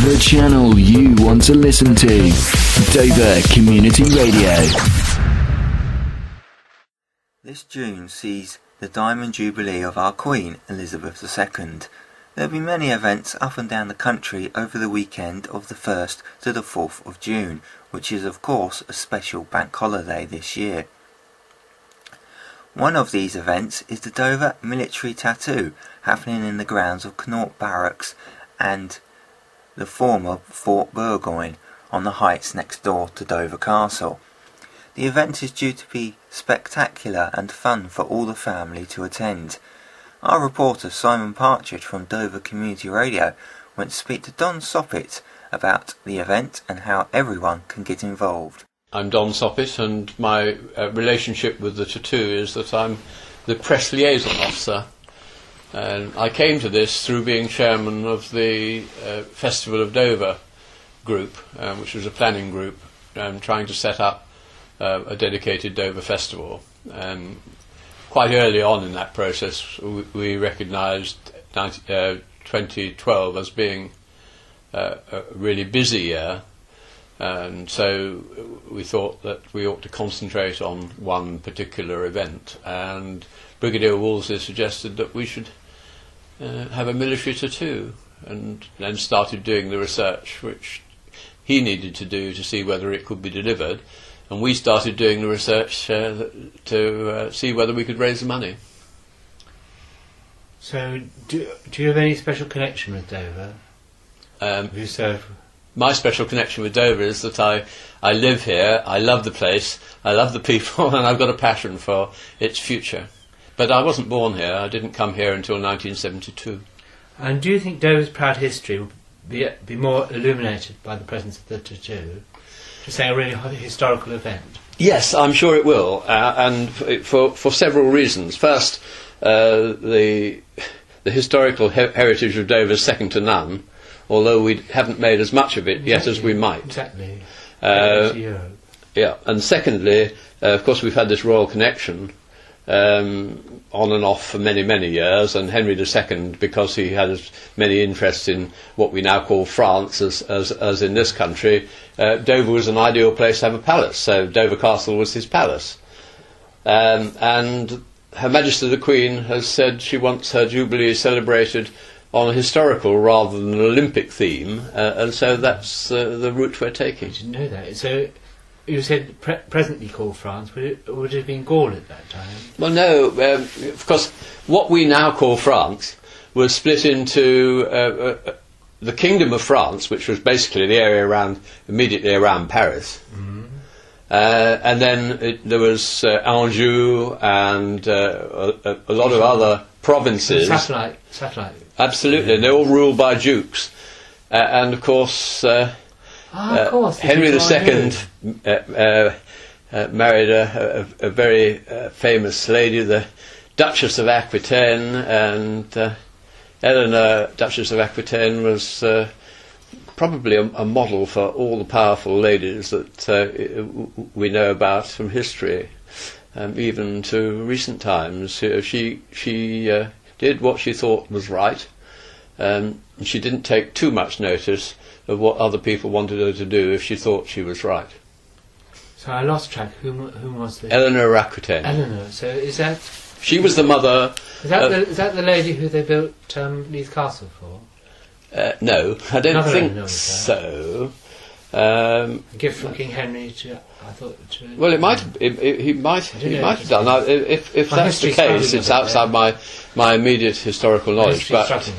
The channel you want to listen to. Dover Community Radio. This June sees the Diamond Jubilee of our Queen, Elizabeth II. There will be many events up and down the country over the weekend of the 1st to the 4th of June, which is of course a special bank holiday this year. One of these events is the Dover Military Tattoo, happening in the grounds of Connaught Barracks and the former Fort Burgoyne on the heights next door to Dover Castle. The event is due to be spectacular and fun for all the family to attend. Our reporter Simon Partridge from Dover Community Radio went to speak to Don Soppitt about the event and how everyone can get involved. I'm Don Soppitt, and my relationship with the tattoo is that I'm the press liaison officer. And I came to this through being chairman of the Festival of Dover group, which was a planning group trying to set up a dedicated Dover festival. Quite early on in that process, we recognised 2012 as being a really busy year. And so we thought that we ought to concentrate on one particular event, and Brigadier Wolseley suggested that we should have a military tattoo, and then started doing the research which he needed to do to see whether it could be delivered, and we started doing the research to see whether we could raise the money. So do you have any special connection with Dover? You serve? My special connection with Dover is that I live here, I love the place, I love the people, and I've got a passion for its future. But I wasn't born here, I didn't come here until 1972. And do you think Dover's proud history will be more illuminated by the presence of the tattoo? To say a really historical event? Yes, I'm sure it will, and for several reasons. First, the historical heritage of Dover is second to none, although we haven't made as much of it yet as we might. Exactly. Yeah, and secondly, of course, we've had this royal connection on and off for many, many years, and Henry II, because he had as many interests in what we now call France as in this country, Dover was an ideal place to have a palace, so Dover Castle was his palace. And Her Majesty the Queen has said she wants her Jubilee celebrated on a historical rather than an Olympic theme, and so that's the route we're taking. I didn't know that. So you said presently called France. Would it have been Gaul at that time? Well, no. Of course, what we now call France was split into the Kingdom of France, which was basically the area immediately around Paris. Mm-hmm. And then there was Anjou and a lot of other provinces. Satellite. Absolutely, and they're all ruled by dukes. And of course, Henry II married a very famous lady, the Duchess of Aquitaine, and Eleanor, Duchess of Aquitaine, was probably a model for all the powerful ladies that we know about from history, even to recent times. She did what she thought was right. She didn't take too much notice of what other people wanted her to do if she thought she was right. So I lost track. Whom was this? Eleanor Aquitaine. Eleanor. So is that? She was the mother. Is that the lady who they built Leith Castle for? No, I don't think so. A gift from King Henry to. I thought. Well, it might. He might have done. If that's the case, it's outside my immediate historical knowledge. But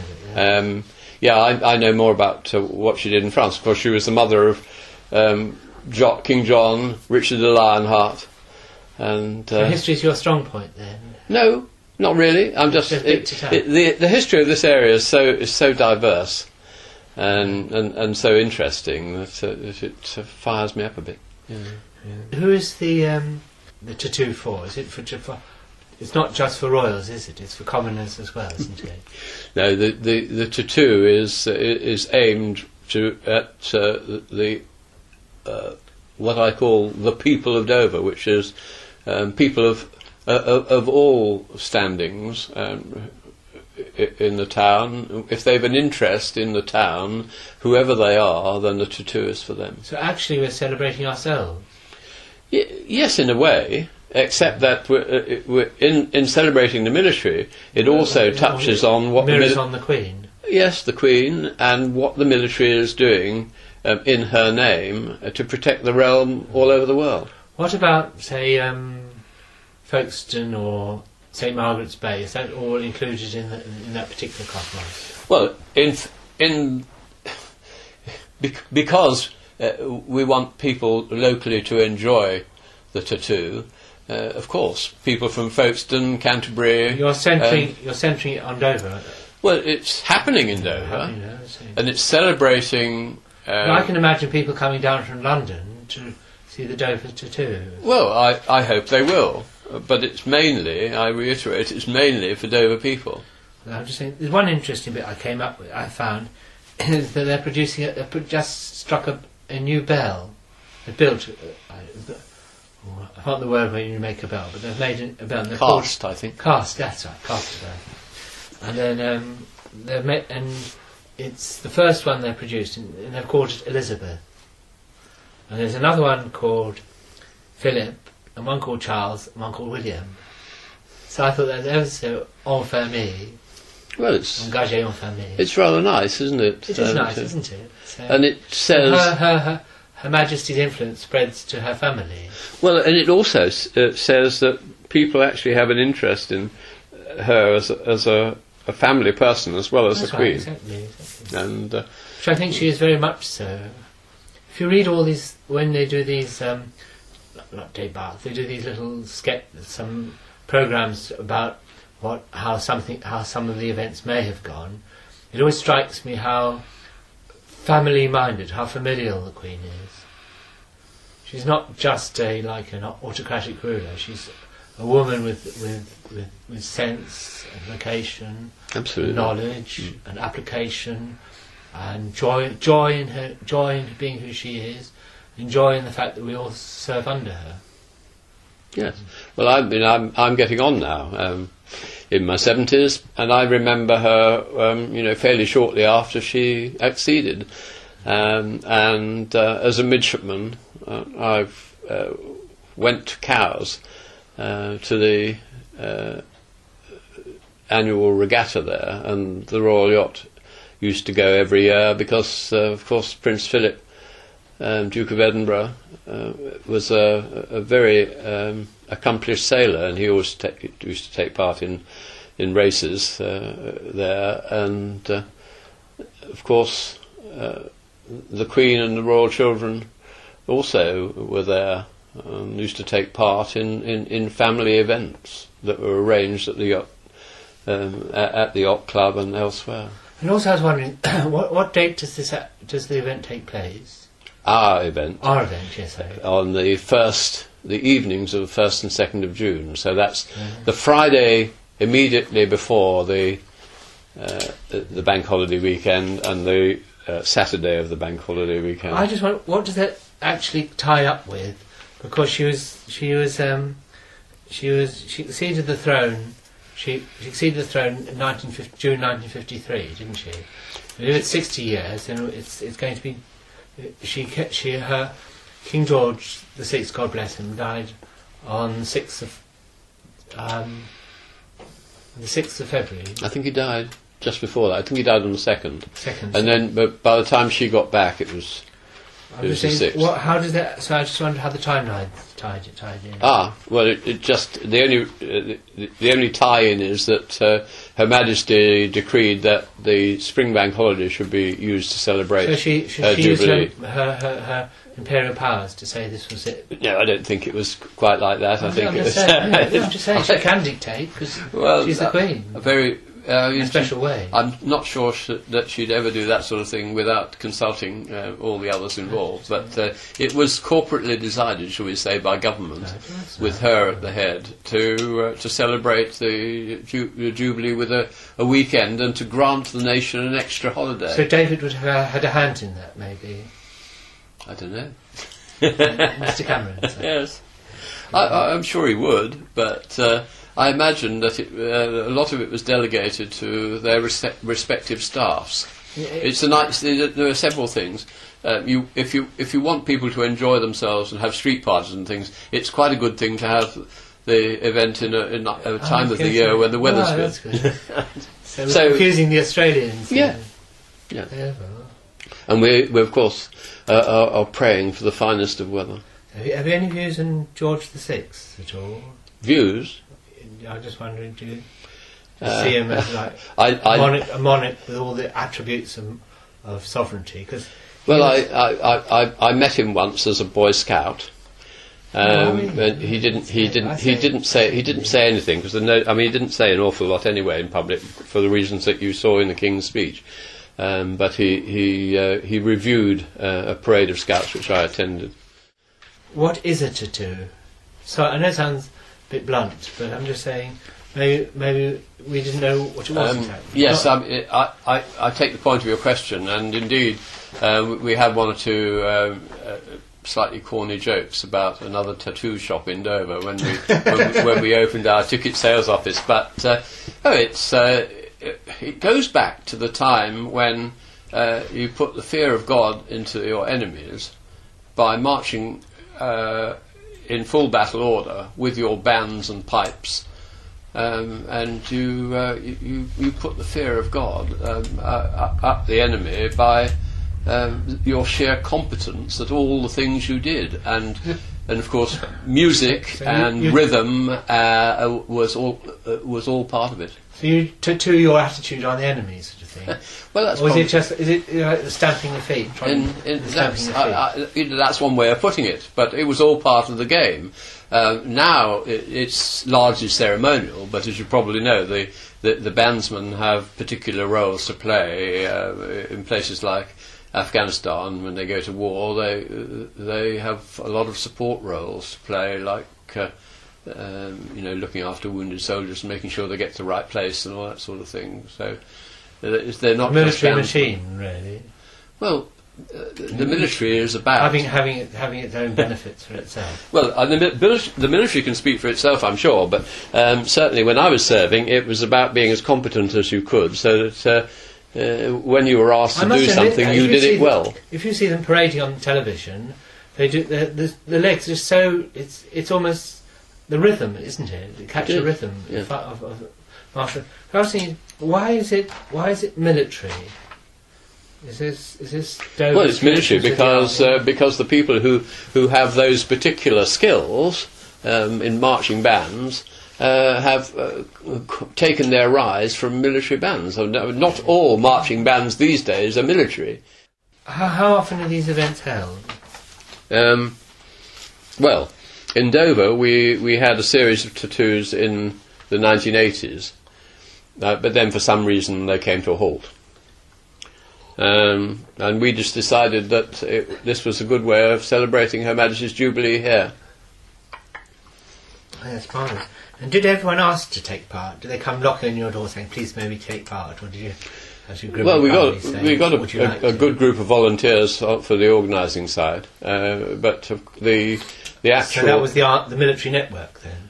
I know more about what she did in France. Of course, she was the mother of King John, Richard the Lionheart, and. So history's your strong point, then? No, not really. I'm just the history of this area is so diverse, and so interesting that it fires me up a bit. Yeah. Yeah. Who is the tattoo for? Is it for? It's not just for royals, is it? It's for commoners as well, isn't it? No, the tattoo is aimed at the what I call the people of Dover, which is people of all standings, in the town. If they've an interest in the town, whoever they are, then the tattoo is for them. So actually we're celebrating ourselves? Yes, in a way, except that we're in celebrating the military, it also touches on what mirrors on the Queen. Yes, the Queen, and what the military is doing in her name to protect the realm all over the world. What about, say, Folkestone or St Margaret's Bay? Is that all included in that particular cosmos? Well, because we want people locally to enjoy the tattoo. Of course, people from Folkestone, Canterbury. You're centering it on Dover. Well, it's happening in Dover, and it's celebrating. I can imagine people coming down from London to see the Dover tattoo. Well, I hope they will, but it's mainly, I reiterate, it's mainly for Dover people. I'm just saying, there's one interesting bit I found, is that they're producing they've just struck a new bell. They built, I forgot the word when you make a bell, but they've made a bell. Cast, I think. Cast, that's right, cast bell. And then they've made, and it's the first one they produced, and they've called it Elizabeth. And there's another one called Philip, and one called Charles, and one called William. So I thought that was ever so en famille. Well, it's engagé en famille. It's rather nice, isn't it? It is nice, isn't it? So and it says Her Majesty's influence spreads to her family. Well, and it also says that people actually have an interest in her as a family person as well as the Queen. Exactly. And which I think she is very much so. If you read all these, when they do these, not debats, they do these little some programs about how some of the events may have gone. It always strikes me how family-minded, how familial the Queen is. She's not just an autocratic ruler. She's a woman with sense and vocation, absolutely, and knowledge and application, and joy in being who she is, and joy in the fact that we all serve under her. Yes. Well, I'm getting on now, in my 70s, and I remember her, fairly shortly after she acceded, and as a midshipman, I went to Cowes to the annual regatta there, and the Royal Yacht used to go every year because, of course, Prince Philip, Duke of Edinburgh, was a very accomplished sailor, and he always used to take part in races there, and of course the Queen and the royal children also were there, and used to take part in family events that were arranged at the yacht club and elsewhere. And also I was wondering, what date does the event take place? Our event, yes, sorry. On the evenings of the 1st and 2nd of June. So that's the Friday immediately before the bank holiday weekend, and the Saturday of the bank holiday weekend. I just wonder, what does that actually tie up with? Because she succeeded the throne. She succeeded the throne in June 1953, didn't she? If it's 60 years, then it's going to be. Her King George VI, God bless him, died on the 6th of February. I think he died just before that. I think he died on the 2nd. And then, but by the time she got back, it was the 6th. How does that? So I just wondered how the timeline tied in. Well, it just the only tie-in is that Her Majesty decreed that the spring bank holiday should be used to celebrate her Jubilee. Used her imperial powers to say this was it. No, I don't think it was quite like that. I'm just saying she can dictate because she's the Queen. In a special way. I'm not sure that she'd ever do that sort of thing without consulting all the others involved, but it was corporately decided, shall we say, by government, with her at the head, to celebrate the Jubilee with a weekend and to grant the nation an extra holiday. So David would have had a hand in that, maybe? I don't know. Mr. Cameron. So. Yes. I'm sure he would, but I imagine that a lot of it was delegated to their respective staffs. It's a nice. There are several things. If you want people to enjoy themselves and have street parties and things, it's quite a good thing to have the event in a time of the year when the weather's good. That's good. So we're confusing the Australians. Yeah. And we of course are praying for the finest of weather. Have you any views on George VI at all? Views? I'm just wondering, do you see him as like a monarch with all the attributes of sovereignty? Well, I met him once as a Boy Scout. And he didn't say anything because he didn't say an awful lot anyway in public for the reasons that you saw in the King's speech. But he reviewed a parade of Scouts which I attended. What is a tattoo? So I know it sounds a bit blunt, but I'm just saying maybe we didn't know what it was exactly. Yes, I take the point of your question, and indeed we had one or two slightly corny jokes about another tattoo shop in Dover when we opened our ticket sales office. But it goes back to the time when you put the fear of God into your enemies by marching in full battle order with your bands and pipes, and you put the fear of God up the enemy by your sheer competence at all the things you did, and of course music and rhythm was all part of it. So you tattoo your attitude on the enemy, sort of thing. Well, that's. Or is it the stamping the feet? That's one way of putting it, but it was all part of the game. Now it's largely ceremonial, but as you probably know, the bandsmen have particular roles to play in places like Afghanistan. When they go to war, they have a lot of support roles to play, like looking after wounded soldiers and making sure they get to the right place and all that sort of thing. So they're not a military machine, really. Well, the military is about having its own benefits for itself. Well, the military can speak for itself, I'm sure, but certainly when I was serving, it was about being as competent as you could, so that when you were asked to do something, you did it well. If you see them parading on television, they do the legs are so it's almost the rhythm, isn't it? They catch the rhythm of martial. I was thinking, why is it military? Is this well, it's military because the people who have those particular skills in marching bands have taken their rise from military bands. So not all marching bands these days are military. How often are these events held? Well, in Dover we had a series of tattoos in the 1980s, but then for some reason they came to a halt. And we just decided that this was a good way of celebrating Her Majesty's Jubilee here. Yes, fine. And did everyone ask to take part? Did they come knocking on your door saying, "Please, may we take part"? Or did you? Well, we got a good group of volunteers for the organising side, but the actual. So that was the military network then.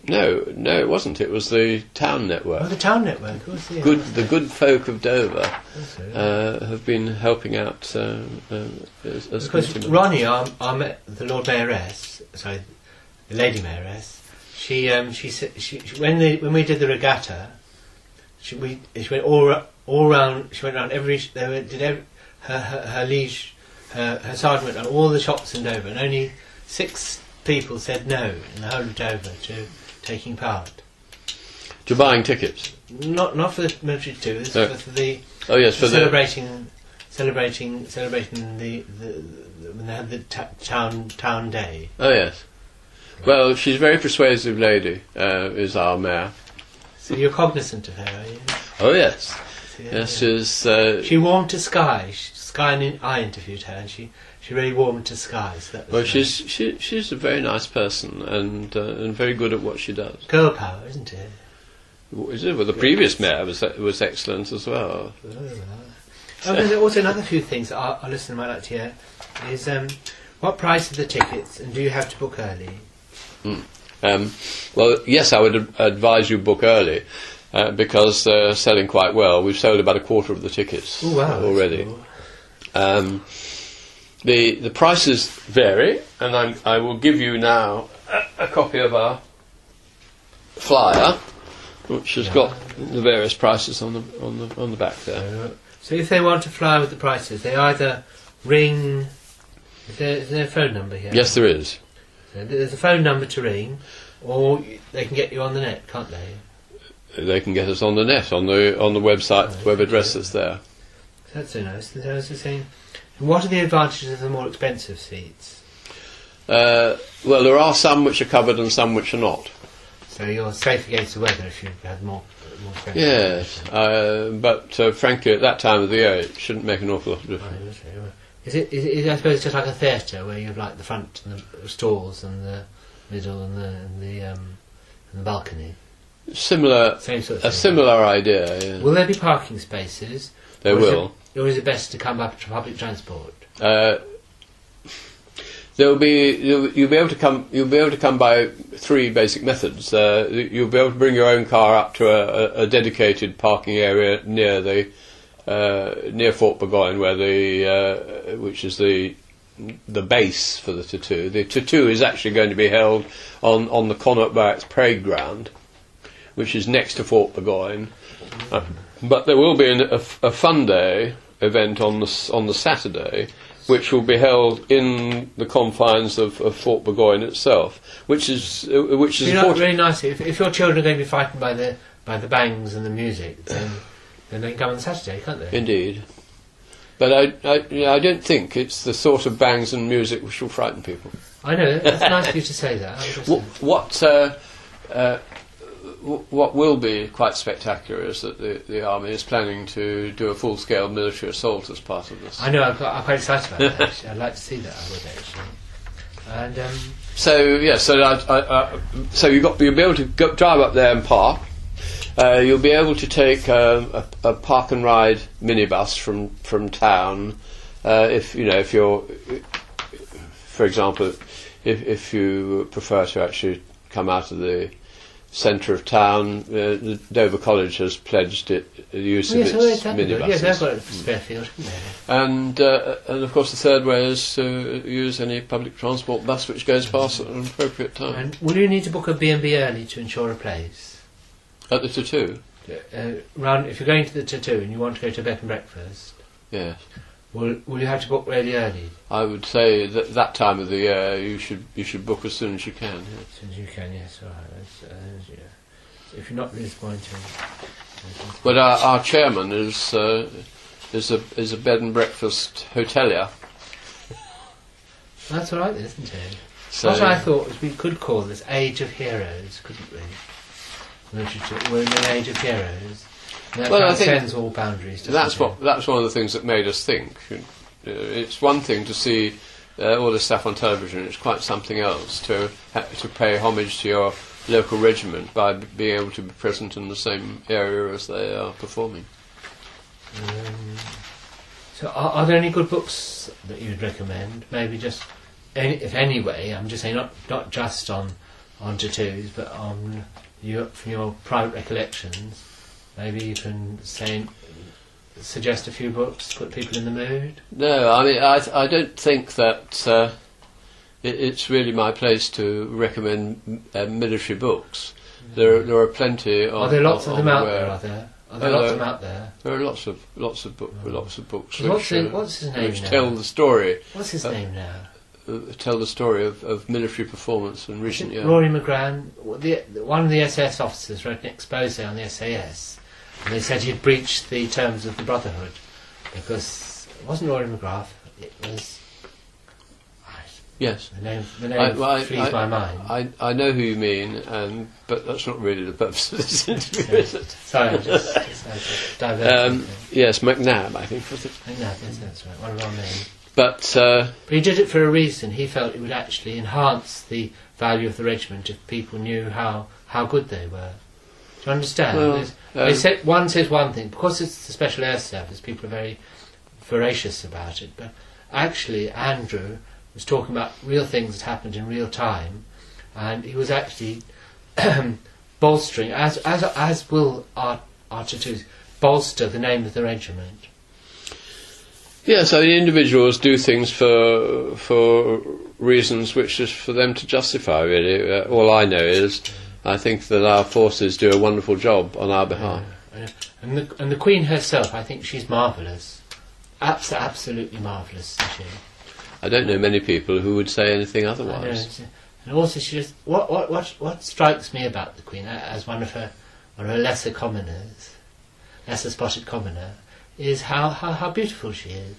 No, it wasn't. It was the town network. Oh, the town network. The good folk of Dover have been helping out. Because Ronnie, the Lord Mayoress, sorry, the Lady Mayoress, she said when we did the regatta, she went all round. She went around her liege, her sergeant went around all the shops in Dover, and only 6 people said no in the whole of Dover to taking part. To buying tickets? Not for the military too. This was for the celebrating the when they had the town day. Oh yes. Well, she's a very persuasive lady. Is our mayor. So you're cognizant of her, are you? Oh yes. Yes, she's. She warmed to Sky. I interviewed her, and she really warmed to Sky. So that was she's a very nice person and very good at what she does. Girl power, isn't it? Is it? Well, the previous mayor was excellent as well. There's also another few things that our listener might like to hear. Is what price are the tickets, and do you have to book early? Well, yes, I would advise you book early because they're selling quite well. We've sold about a quarter of the tickets already. Cool. The prices vary, and I will give you now a copy of our flyer, which has got the various prices on the back there. So if they want to fly with the prices, they either ring. Is there a phone number here? Yes, there is. So there's a phone number to ring, or they can get you on the net, can't they? They can get us on the net, on the website, web address that's there. That's so nice. And so I was just saying, what are the advantages of the more expensive seats? Well, there are some which are covered and some which are not. So you're safe against the weather if you've had more expensive. Yes, but frankly, at that time of the year, it shouldn't make an awful lot of difference. Is it? I suppose it's just like a theatre where you've like the front and the stalls and the middle and the balcony. Similar, same sort of a thing. Similar idea. Yeah. Will there be parking spaces? There will. Or is it best to come up to public transport? You'll be able to come by three basic methods. You'll be able to bring your own car up to a dedicated parking area near Fort Burgoyne, where which is the base for the tattoo. The tattoo is actually going to be held on the Connaught Barracks Parade Ground, which is next to Fort Burgoyne. But there will be a fun day event on the Saturday, which will be held in the confines of Fort Burgoyne itself, which is really nice. If your children are going to be frightened by the bangs and the music, then they can come on Saturday, can't they? Indeed. But I don't think it's the sort of bangs and music which will frighten people. I know, that's nice of you to say that. What will be quite spectacular is that the Army is planning to do a full-scale military assault as part of this. I know, I'm quite excited about that, actually. I'd like to see that, I would, actually. And, so you'll be able to drive up there and park. You'll be able to take a park and ride minibus from town. If you're, for example, if you prefer to actually come out of the centre of town, the Dover College has pledged the use of its minibuses. Yes, they've got a spare field, haven't they? And of course the third way is to use any public transport bus which goes past at an appropriate time. And will you need to book a B&B early to ensure a place? At the tattoo? If you're going to the tattoo and you want to go to a bed and breakfast, yes. Will you have to book really early? I would say that time of the year you should book as soon as you can. Yeah. As soon as you can, yes. All right. If you're not disappointed. But our chairman is a bed and breakfast hotelier. That's all right, isn't it? So what I thought was we could call this Age of Heroes, couldn't we? Literature. We're in an Age of Heroes. That transcends all boundaries. That's one of the things that made us think. It's one thing to see all this stuff on television. It's quite something else to pay homage to your local regiment by being able to be present in the same area as they are performing. So, are there any good books that you'd recommend? Maybe just, if any way, I'm just saying, not just on tattoos, but on from your private recollections. Maybe you can suggest a few books to put people in the mood? No, I mean, I don't think that it's really my place to recommend military books. There are plenty. Are there lots of them out there? Are there lots of them out there? There are lots of books what's his name which now? tell the story. What's his name now? Tell the story of military performance in recent years. Rory McGran, one of the SS officers, wrote an expose on the SAS. And they said he'd breached the terms of the Brotherhood because it wasn't Rory McGrath, it was. Yes. The name flees my mind. I know who you mean, but that's not really the purpose of this interview, is it? Sorry, I'm just diverting. Yes, McNabb, I think. McNabb, yes, that's right. One of our names. But he did it for a reason. He felt it would actually enhance the value of the regiment if people knew how good they were. Do you understand? Well, one says one thing. Because it's the Special Air Service, people are very voracious about it. But actually, Andrew was talking about real things that happened in real time. and he was actually bolstering, as will our tattoos, bolster the name of the regiment. Yeah, so the individuals do things for reasons which is for them to justify, really. All I know is I think that our forces do a wonderful job on our behalf. And the Queen herself, I think she's marvellous. Absolutely marvellous, isn't she? I don't know many people who would say anything otherwise. And also, she just what strikes me about the Queen as one of her lesser commoners, lesser spotted commoner, is how beautiful she is.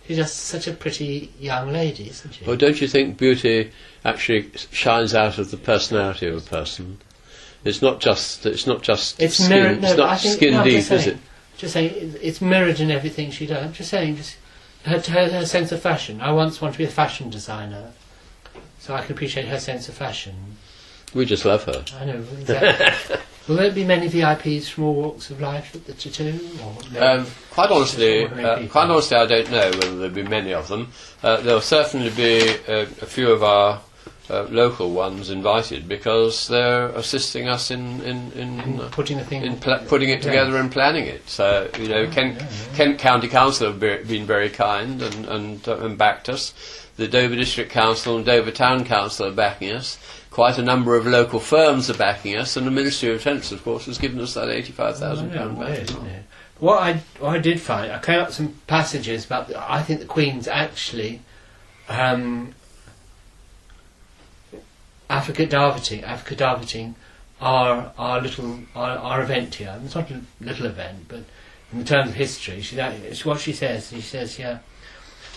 She's just such a pretty young lady, isn't she? Well, don't you think beauty actually shines out of the personality of a person? It's not just skin, mirrored. No, it's not skin deep, is it? Just saying, it's mirrored in everything she does. I'm just saying, her sense of fashion. I once wanted to be a fashion designer, so I can appreciate her sense of fashion. We just love her. I know, exactly. Will there be many VIPs from all walks of life at the tattoo? Or no? Quite honestly, I don't know whether there'll be many of them. There'll certainly be a few of our local ones invited, because they're assisting us in putting the thing, putting it together and planning it. So Kent County Council have been very kind and backed us. The Dover District Council and Dover Town Council are backing us. Quite a number of local firms are backing us, and the Ministry of Defence, of course, has given us that £85,000 back. What I did find, I came up with some passages about. I think the Queen's actually Africa Darviting, our event here. It's not a little event, but in terms of history, it's what she says. She says, "Yeah,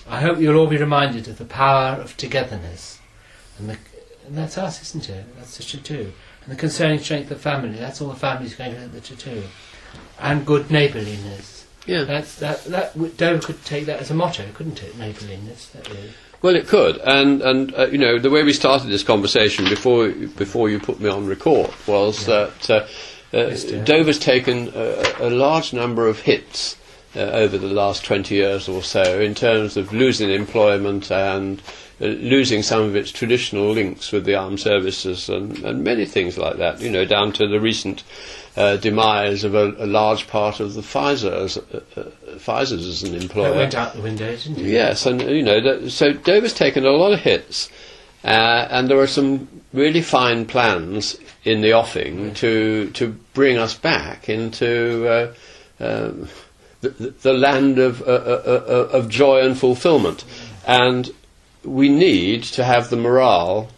I hope you'll all be reminded of the power of togetherness, and that's us, isn't it? That's the tattoo. And the concerning strength of family. That's all the family's going to have the tattoo, and good neighbourliness. Yeah, that Dover could take that as a motto, couldn't it? Neighbourliness. That is. Well, it could, and the way we started this conversation before you put me on record was that Dover's taken a large number of hits over the last 20 years or so in terms of losing employment and losing some of its traditional links with the armed services and many things like that. Down to the recent demise of a large part of the Pfizer's as an employer. That went out the window, didn't it? Yes, and so Dover's taken a lot of hits, and there are some really fine plans in the offing to bring us back into the land of joy and fulfilment, and we need to have the morale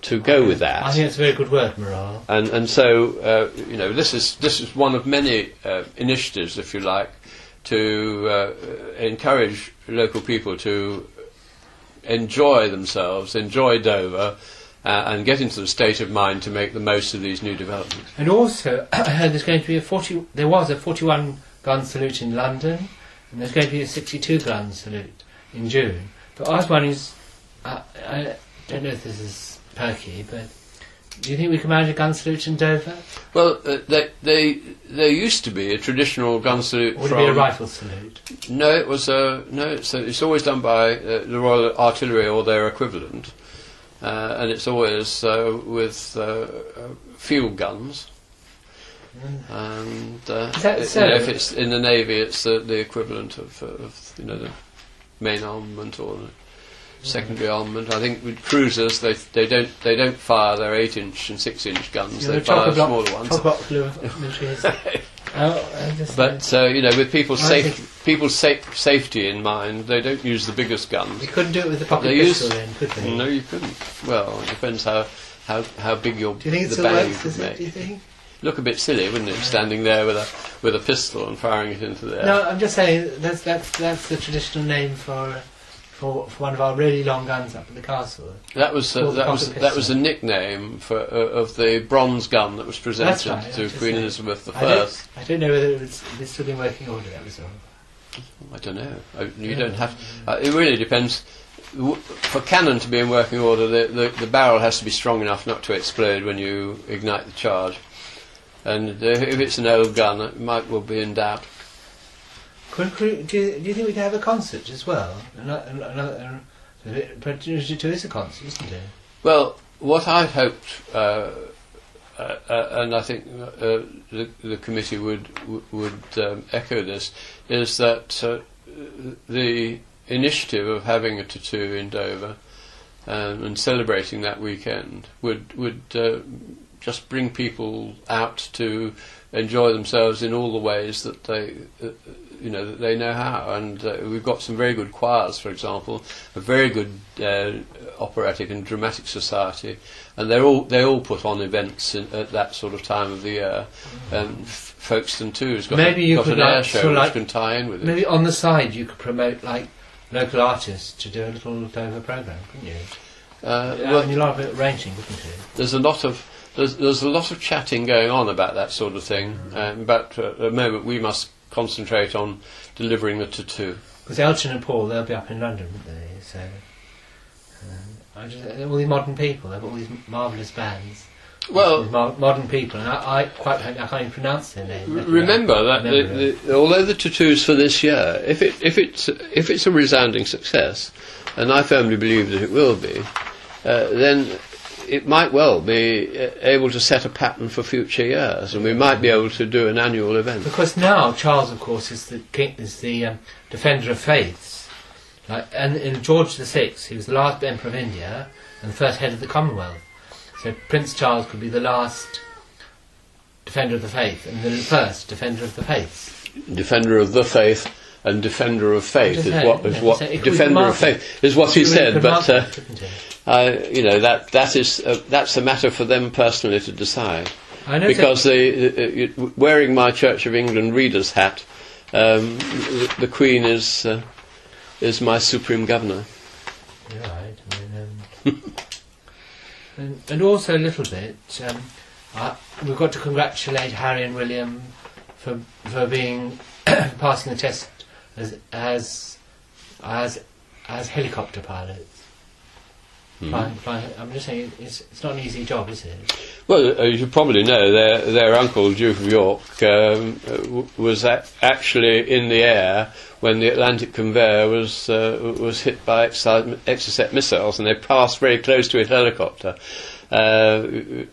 to go with that. I think it's a very good word, morale. And so this is one of many initiatives, if you like, to encourage local people to enjoy themselves, enjoy Dover, and get into the state of mind to make the most of these new developments. And also, I heard there's going to be there was a 41 gun salute in London, and there's going to be a 62 gun salute in June. But I was wondering, I don't know if this is perky, but do you think we can manage a gun salute in Dover? Well, there used to be a traditional gun salute. Would it be a rifle salute? No, it was it's always done by the Royal Artillery or their equivalent, and it's always with field guns. And if it's in the Navy, it's the equivalent of the main armament or the secondary armament. I think with cruisers, they don't fire their 8-inch and 6-inch guns. They fire smaller ones. But with people's safety in mind, they don't use the biggest guns. You couldn't do it with the pocket pistol, then, could they? No, you couldn't. Well, it depends how big your do you think the bang works, you could make. Do you think? Look a bit silly, wouldn't it, standing there with a pistol and firing it into the air? No, I'm just saying that's the traditional name for one of our really long guns up at the castle. That was a nickname of the bronze gun that was presented to Queen Elizabeth I. I don't know whether it's still in working order. That was all. I don't know. You don't have. It really depends. For cannon to be in working order, the barrel has to be strong enough not to explode when you ignite the charge. And if it's an old gun, it might well be in doubt. Do you think we can have a concert as well? But it is a concert, isn't it? Well, what I hoped, and I think the committee would echo this, is that the initiative of having a tattoo in Dover and celebrating that weekend would just bring people out to enjoy themselves in all the ways that they that they know how. And we've got some very good choirs, for example, a very good operatic and dramatic society, and they all put on events at that sort of time of the year. And Folkestone too has got an air show which can tie in with it. Maybe on the side you could promote like local artists to do a little Dover programme, couldn't you? And you'll have it arranging, wouldn't you? There's a lot of chatting going on about that sort of thing, but at the moment we must concentrate on delivering the tattoo. Because Elton and Paul, they'll be up in London, won't they? So all these modern people, they've got all these marvellous bands. Well, modern people, and I can't even pronounce their name. Remember that although the tattoo's for this year, if it's a resounding success, and I firmly believe that it will be, then it might well be able to set a pattern for future years, and we might be able to do an annual event. Because now Charles, of course, is the defender of faiths, and in George VI, he was the last Emperor of India and the first head of the Commonwealth. So Prince Charles could be the last defender of the faith and the first defender of the faiths. Defender of the faith and defender of faith defender of faith is what he said, but that's a matter for them personally to decide. Because wearing my Church of England reader's hat, the Queen is my supreme governor. You're right. And also a little bit, we've got to congratulate Harry and William for being passing the test as helicopter pilots. I'm just saying, it's not an easy job, is it? Well, as you probably know, their uncle, Duke of York, was actually in the air when the Atlantic conveyor was hit by Exocet missiles, and they passed very close to his helicopter. The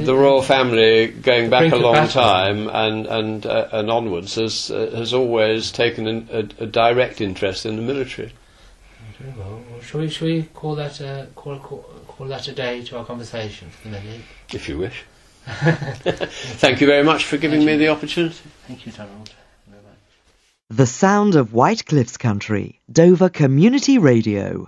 royal family, going back a long time and onwards, has always taken a direct interest in the military. Very well. Shall we call that a day to our conversation for the minute? If you wish. Thank you very much for giving me the opportunity. Thank you, Donald. Very much. The sound of White Cliffs Country, Dover Community Radio.